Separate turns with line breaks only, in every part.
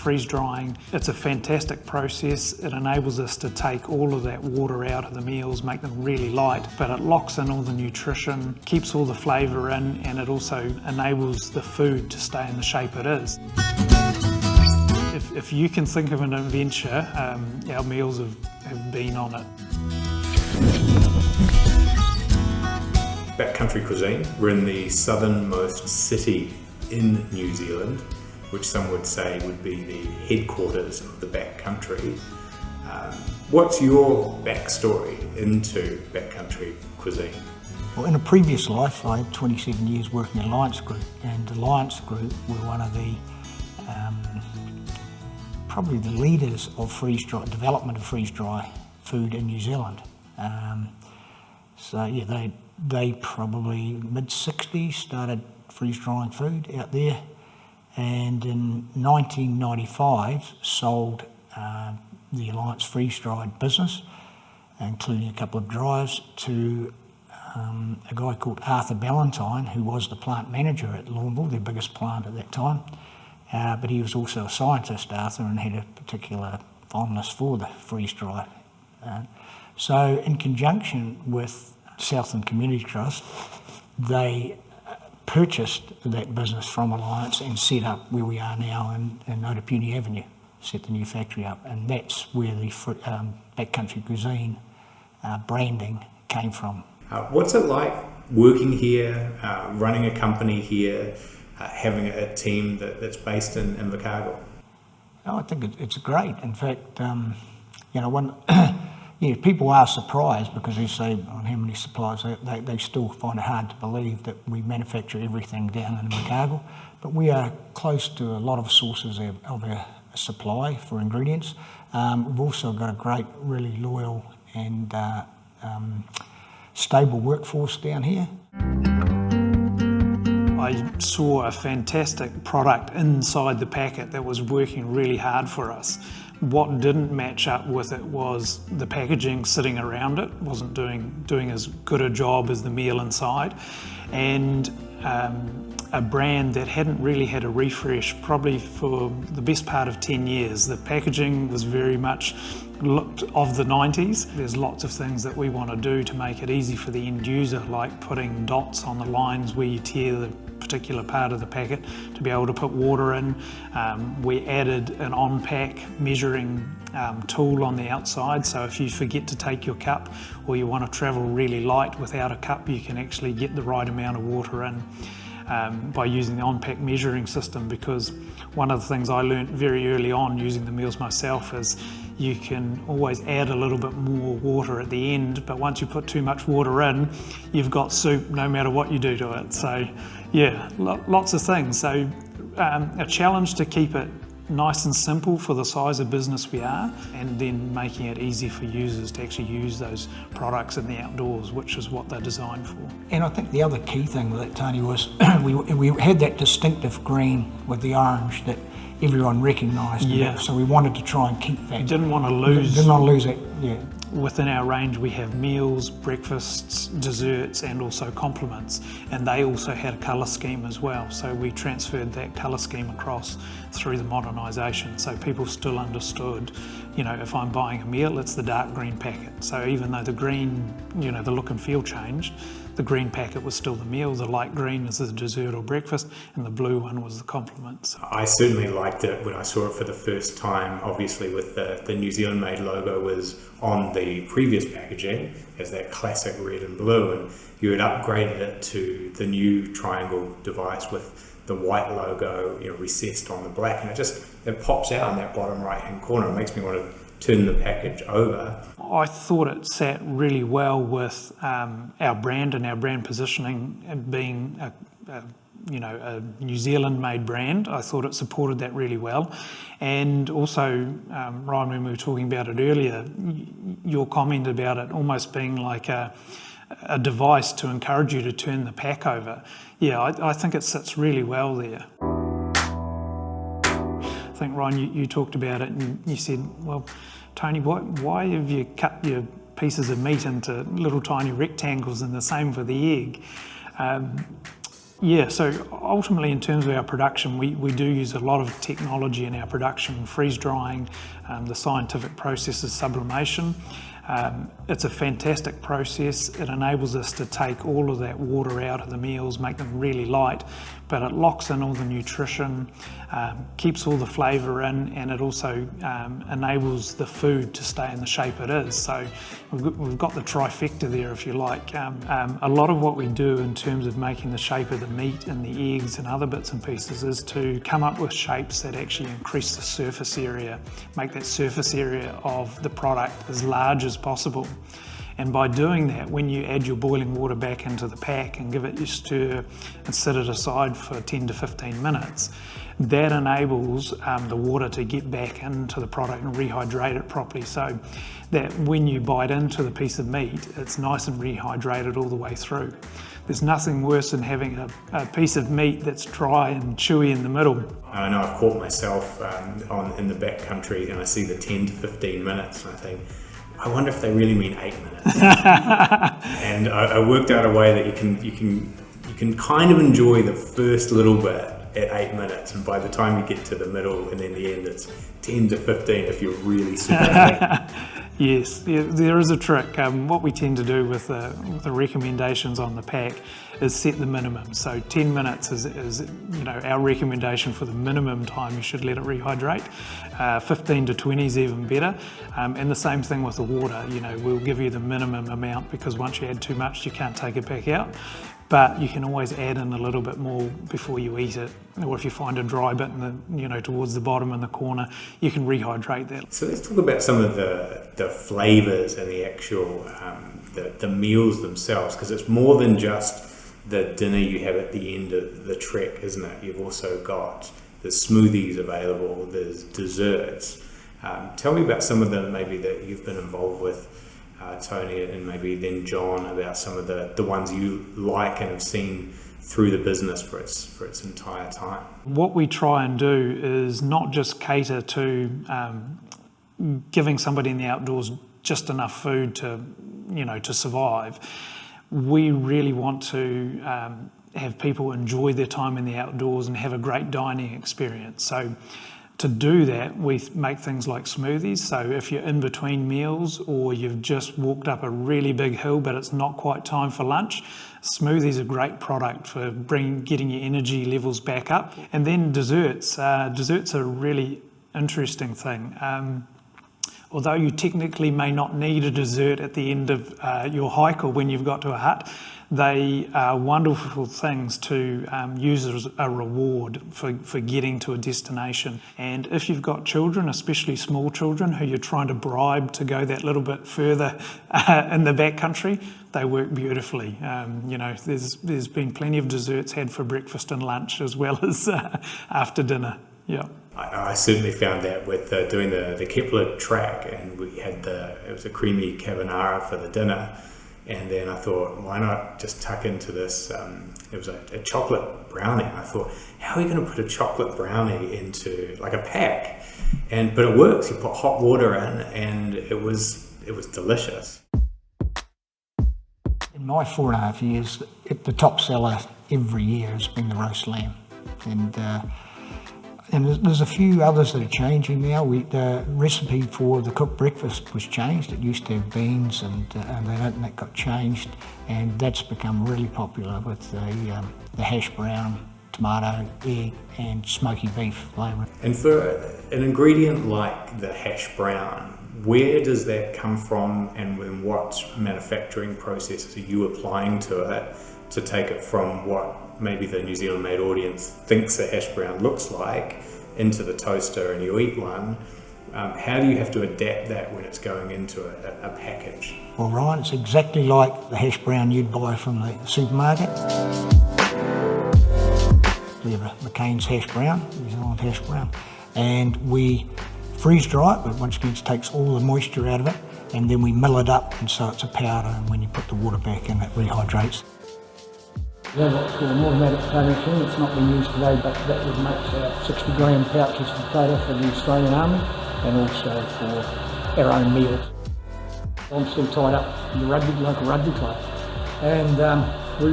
freeze drying. It's a fantastic process. It enables us to take all of that water out of the meals, make them really light, but it locks in all the nutrition, keeps all the flavour in, and it also enables the food to stay in the shape it is. If you can think of an adventure, our meals have been on it.
Back Country Cuisine, we're in the southernmost city in New Zealand, which some would say would be the headquarters of the Back Country. What's your backstory into Back Country Cuisine?
Well, in a previous life, I had 27 years working at Alliance Group, and Alliance Group were one of the probably the leaders of development of freeze-dry food in New Zealand. So yeah, they probably mid-60s started freeze-drying food out there, and in 1995 sold the Alliance freeze-dried business, including a couple of dryers, to a guy called Arthur Ballantyne, who was the plant manager at Lawnville, their biggest plant at that time. But he was also a scientist, Arthur, and had a particular fondness for the freeze-dry. So in conjunction with Southland Community Trust, they purchased that business from Alliance and set up where we are now in Otapuni Avenue, set the new factory up, and that's where the Back Country Cuisine branding came from.
What's it like working here, running a company here, having a team that's based in Invercargill?
Oh, I think it's great. In fact, when people are surprised because they say on how many suppliers, they still find it hard to believe that we manufacture everything down in Invercargill. But we are close to a lot of sources of our supply for ingredients. We've also got a great, really loyal and stable workforce down here.
I saw a fantastic product inside the packet that was working really hard for us. What didn't match up with it was the packaging sitting around it, wasn't doing as good a job as the meal inside, and a brand that hadn't really had a refresh probably for the best part of 10 years. The packaging was very much looked of the 90s. There's lots of things that we want to do to make it easy for the end user, like putting dots on the lines where you tear the particular part of the packet to be able to put water in. We added an on-pack measuring tool on the outside, so if you forget to take your cup or you want to travel really light without a cup, you can actually get the right amount of water in by using the on-pack measuring system. Because one of the things I learned very early on using the meals myself is you can always add a little bit more water at the end, but once you put too much water in, you've got soup no matter what you do to it. So yeah, lots of things. So a challenge to keep it nice and simple for the size of business we are, and then making it easy for users to actually use those products in the outdoors, which is what they're designed for.
And I think the other key thing with that, Tony, was we had that distinctive green with the orange that everyone recognised.
Yeah.
So we wanted to try and keep that.
We didn't want to lose.
Did not lose it. Yeah.
Within our range we have meals, breakfasts, desserts and also complements, and they also had a colour scheme as well, so we transferred that colour scheme across through the modernisation, so people still understood, if I'm buying a meal, it's the dark green packet. So even though the green, the look and feel changed, the green packet was still the meal, the light green is the dessert or breakfast, and the blue one was the complements.
I certainly liked it when I saw it for the first time, obviously with the New Zealand made logo was on the previous packaging as that classic red and blue, and you had upgraded it to the new triangle device with the white logo recessed on the black, and it pops out in that bottom right hand corner. It makes me want to turn the package over.
I thought it sat really well with our brand and our brand positioning, and being a New Zealand made brand. I thought it supported that really well. And also, Ryan, when we were talking about it earlier, your comment about it almost being like a device to encourage you to turn the pack over. Yeah, I think it sits really well there. I think, Ryan, you talked about it and you said, well, Tony, why have you cut your pieces of meat into little tiny rectangles, and the same for the egg? Yeah, so ultimately in terms of our production, we do use a lot of technology in our production, freeze drying, the scientific process is sublimation. It's a fantastic process. It enables us to take all of that water out of the meals, make them really light, but it locks in all the nutrition, keeps all the flavour in, and it also enables the food to stay in the shape it is. So we've got the trifecta there, if you like. A lot of what we do in terms of making the shape of the meat and the eggs and other bits and pieces is to come up with shapes that actually increase the surface area, make that surface area of the product as large as possible. And by doing that, when you add your boiling water back into the pack and give it your stir and set it aside for 10 to 15 minutes, that enables the water to get back into the product and rehydrate it properly, so that when you bite into the piece of meat, it's nice and rehydrated all the way through. There's nothing worse than having a piece of meat that's dry and chewy in the middle.
I know I've caught myself in the back country and I see the 10 to 15 minutes and I think, I wonder if they really mean 8 minutes. And I worked out a way that you can kind of enjoy the first little bit at 8 minutes, and by the time you get to the middle and then the end, it's 10 to 15 if you're really super late.
Yes, there is a trick. What we tend to do with the recommendations on the pack is set the minimum. So 10 minutes is our recommendation for the minimum time you should let it rehydrate. 15 to 20 is even better. And the same thing with the water. We'll give you the minimum amount, because once you add too much, you can't take it back out. But you can always add in a little bit more before you eat it, or if you find a dry bit towards the bottom in the corner, you can rehydrate that.
So let's talk about some of the flavours and the actual the meals themselves, because it's more than just the dinner you have at the end of the trek, isn't it? You've also got the smoothies available, there's desserts. Tell me about some of them maybe that you've been involved with, Tony, and maybe then John, about some of the ones you like and have seen through the business for its entire time.
What we try and do is not just cater to giving somebody in the outdoors just enough food to survive. We really want to have people enjoy their time in the outdoors and have a great dining experience. So to do that, we make things like smoothies. So if you're in between meals or you've just walked up a really big hill but it's not quite time for lunch, smoothies are a great product for getting your energy levels back up. And then desserts. Desserts are a really interesting thing. Although you technically may not need a dessert at the end of your hike or when you've got to a hut, they are wonderful things to use as a reward for getting to a destination. And if you've got children, especially small children, who you're trying to bribe to go that little bit further in the backcountry, they work beautifully. There's been plenty of desserts had for breakfast and lunch as well as after dinner. Yeah.
I certainly found that with doing the Kepler track, and we had it was a creamy carbonara for the dinner, and then I thought, why not just tuck into this, it was a chocolate brownie. I thought, how are you going to put a chocolate brownie into like a pack? But it works. You put hot water in, and it was delicious.
In my 4.5 years, the top seller every year has been the roast lamb, and there's a few others that are changing now. The recipe for the cooked breakfast was changed. It used to have beans, and that got changed, and that's become really popular with the hash brown, tomato, egg, and smoky beef flavour. And
for an ingredient like the hash brown, where does that come from, and in what manufacturing processes are you applying to it to take it from what maybe the New Zealand made audience thinks a hash brown looks like into the toaster and you eat one? How do you have to adapt that when it's going into a package?
Well, Ryan, it's exactly like the hash brown you'd buy from the supermarket. We have a McCain's hash brown, New Zealand hash brown, and we freeze dry it, but once again it takes all the moisture out of it, and then we mill it up, and so it's a powder, and when you put the water back in, it rehydrates. We have what's called an automatic cutting machine. It's not being used today, but that would make 60-gram pouches of potato for the Australian Army and also for our own meals. I'm still tied up in the local rugby club, and
we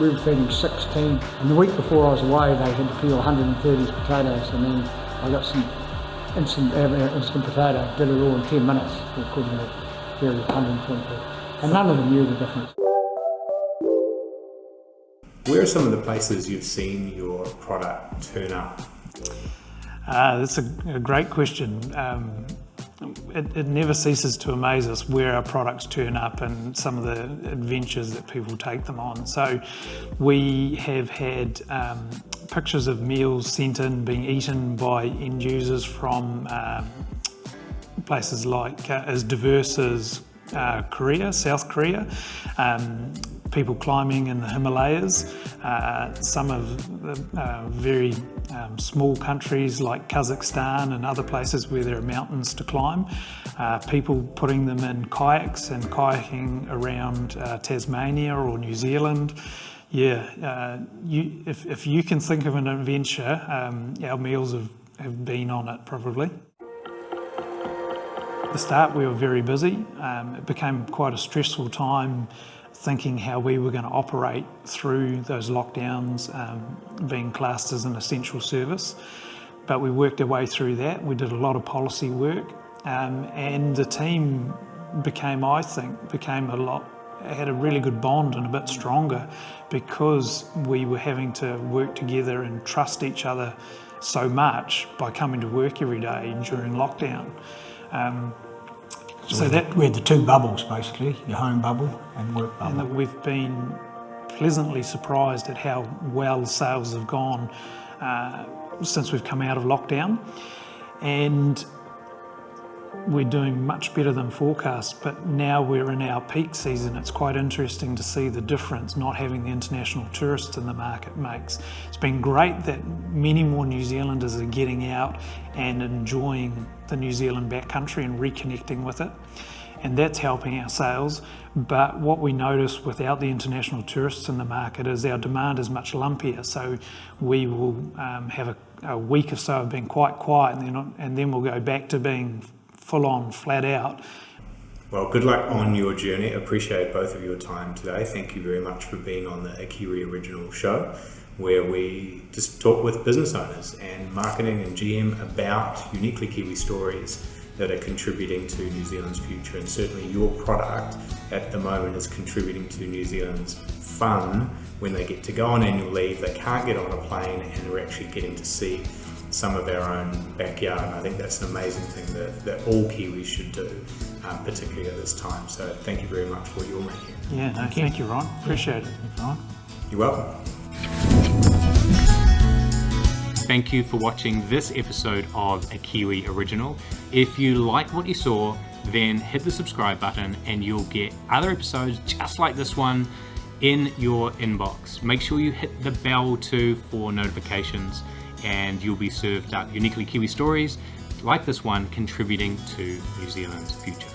were feeding 16, and the week before I was away they had to peel 130 potatoes, and then I got some instant potato, did it all in 10 minutes, according to the 120 people. And none of them knew the difference.
Where are some of the places you've seen your product turn up?
That's a great question. It never ceases to amaze us where our products turn up and some of the adventures that people take them on. So we have had pictures of meals sent in being eaten by end users from places like as diverse as Korea, South Korea, people climbing in the Himalayas, some of the very small countries like Kazakhstan and other places where there are mountains to climb, people putting them in kayaks and kayaking around Tasmania or New Zealand. Yeah, if you can think of an adventure, our meals have been on it probably. At the start we were very busy. It became quite a stressful time thinking how we were going to operate through those lockdowns, being classed as an essential service. But we worked our way through that. We did a lot of policy work, and the team had a really good bond and a bit stronger because we were having to work together and trust each other so much by coming to work every day during lockdown.
So we had the two bubbles basically, your home bubble and work bubble.
And we've been pleasantly surprised at how well sales have gone since we've come out of lockdown. And we're doing much better than forecast, but now we're in our peak season. It's quite interesting to see the difference not having the international tourists in the market makes. It's been great that many more New Zealanders are getting out and enjoying the New Zealand backcountry and reconnecting with it, and that's helping our sales. But what we notice without the international tourists in the market is our demand is much lumpier, so we will have a week or so of being quite quiet, and then we'll go back to being full on, flat out.
Well, good luck on your journey. Appreciate both of your time today. Thank you very much for being on the KIWI Original show, where we just talk with business owners and marketing and GM about uniquely Kiwi stories that are contributing to New Zealand's future. And certainly your product at the moment is contributing to New Zealand's fun when they get to go on annual leave, they can't get on a plane, and we're actually getting to see some of our own backyard. And I think that's an amazing thing that all Kiwis should do, particularly at this time. So thank you very much for what you're making.
Yeah, no, thank you, Ron. Appreciate it.
Thanks, Ron.
You're welcome. Thank you for watching this episode of a KIWI Original. If you like what you saw, then hit the subscribe button and you'll get other episodes just like this one in your inbox. Make sure you hit the bell too for notifications, and you'll be served up uniquely Kiwi stories like this one contributing to New Zealand's future.